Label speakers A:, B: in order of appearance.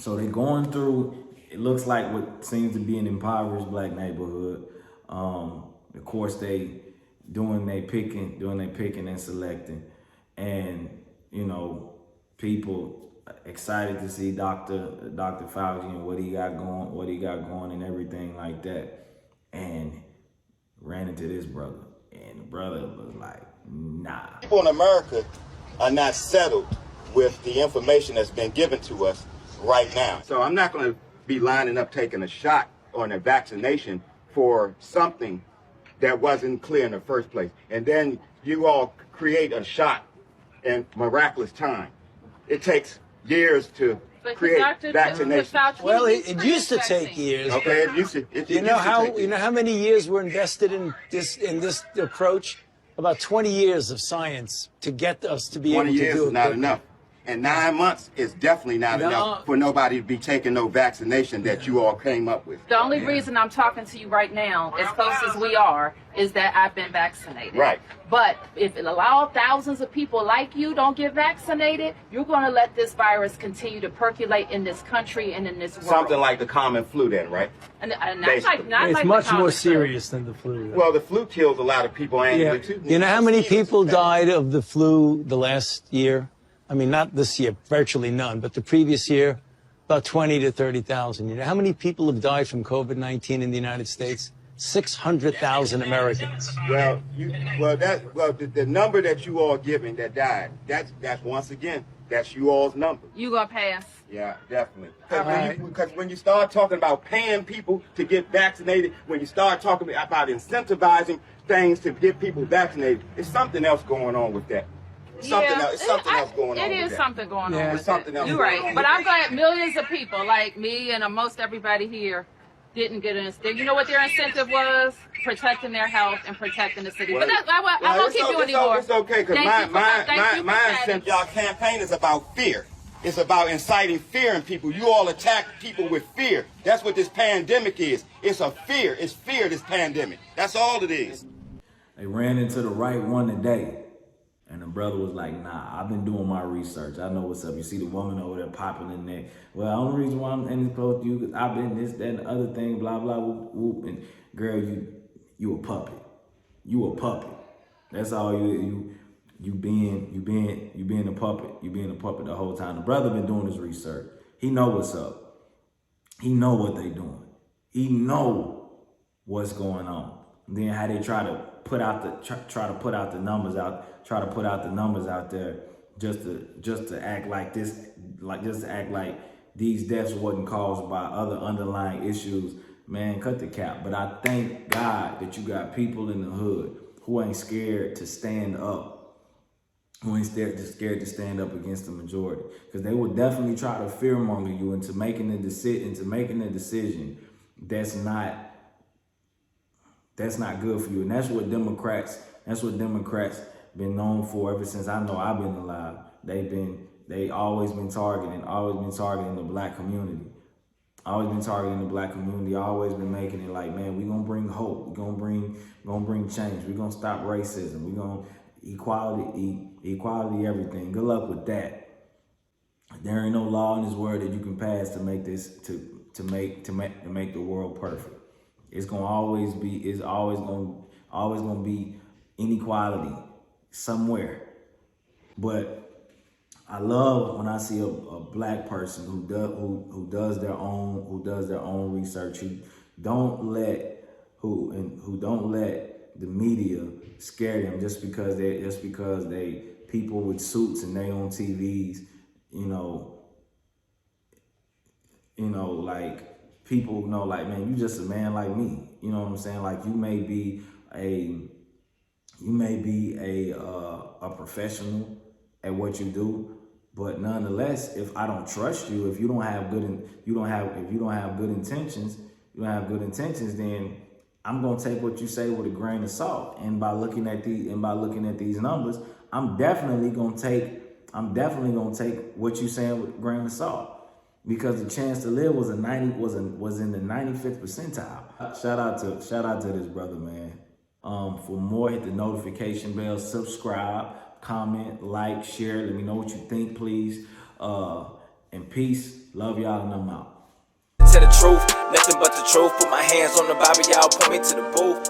A: So they're going through, it looks like what seems to be an impoverished black neighborhood. Of course, they doing their picking and selecting. And, you know, people excited to see Dr. Fauci and what he got going and everything like that. And ran into this brother. And the brother was like, nah.
B: People in America are not settled with the information that's been given to us right now. So I'm not going to be lining up taking a shot or a vaccination for something that wasn't clear in the first place. And then you all create a shot in miraculous time. It takes years to create vaccination.
C: Well, it used to take years.
B: Okay, it used to.
C: You know how many years were invested in this approach? About 20 years of science to get us to be able to do it.
B: 20 years is not enough. And 9 months is definitely not enough for nobody to be taking no vaccination that you all came up with.
D: The only reason I'm talking to you right now, as close as we are, is that I've been vaccinated.
B: Right.
D: But if it allows thousands of people like you don't get vaccinated, you're going to let this virus continue to percolate in this country and in this world.
B: Something like the common flu then, right?
D: And not
C: it's
D: like
C: much more
D: flu.
C: serious than the flu.
B: Well, the flu kills a lot of people annually, too.
C: You know how many people died of the flu the last year? I mean, not this year, virtually none, but the previous year, about 20 to 30,000. You know how many people have died from COVID-19 in the United States? 600,000 Americans.
B: Well, the number that you all giving that died, that's once again, that's you all's number.
D: You gonna pass?
B: Yeah, definitely. Because when you start talking about paying people to get vaccinated, when you start talking about incentivizing things to get people vaccinated, there's something else going on with that. Something else going on.
D: It is something going on.
B: There's something else.
D: You're right. But I'm glad millions of people like me and most everybody here didn't get an incentive. You know what their incentive was? Protecting their health and protecting the city. But I won't keep you anymore.
B: It's okay, because my incentive, y'all campaign is about fear. It's about inciting fear in people. You all attack people with fear. That's what this pandemic is. It's a fear. It's fear, this pandemic. That's all it is.
A: They ran into the right one today. And the brother was like, nah, I've been doing my research. I know what's up. You see the woman over there popping in there. Well, the only reason why I'm in this close to you because I've been this, that, and the other thing, blah, blah, whoop, whoop. And girl, you a puppet. You a puppet. That's all you being a puppet. You being a puppet the whole time. The brother been doing his research. He know what's up. He know what they doing. He know what's going on. And then how they try to put out the numbers out there just to act like this, just to act like these deaths wasn't caused by other underlying issues. Man, cut the cap. But I thank God that you got people in the hood who ain't scared to stand up, who ain't scared to stand up against the majority, because they will definitely try to fearmonger you into making a decision that's not good for you. And that's what Democrats been known for ever since I know I've been alive. They always been targeting the black community. Always been making it like, man, we gonna bring hope. We gonna bring change. We gonna stop racism. We gonna equality, everything. Good luck with that. There ain't no law in this world that you can pass to make this to make the world perfect. It's always gonna be inequality somewhere. But I love when I see a black person who does their own research, who don't let the media scare them just because they people with suits and they on TVs, like people know, like, man, you just a man like me. You know what I'm saying? Like, you may be a professional at what you do, but nonetheless, if I don't trust you, if you don't have good intentions, then I'm gonna take what you say with a grain of salt. And by looking at these numbers, I'm definitely gonna take what you saying with a grain of salt. Because the chance to live was in the 95th percentile. Shout out to this brother, man. For more, hit the notification bell, subscribe, comment, like, share. Let me know what you think, please. And peace. Love y'all, and I'm out.
E: Tell the truth, nothing but the truth. Put my hands on the Bible, y'all point me to the booth.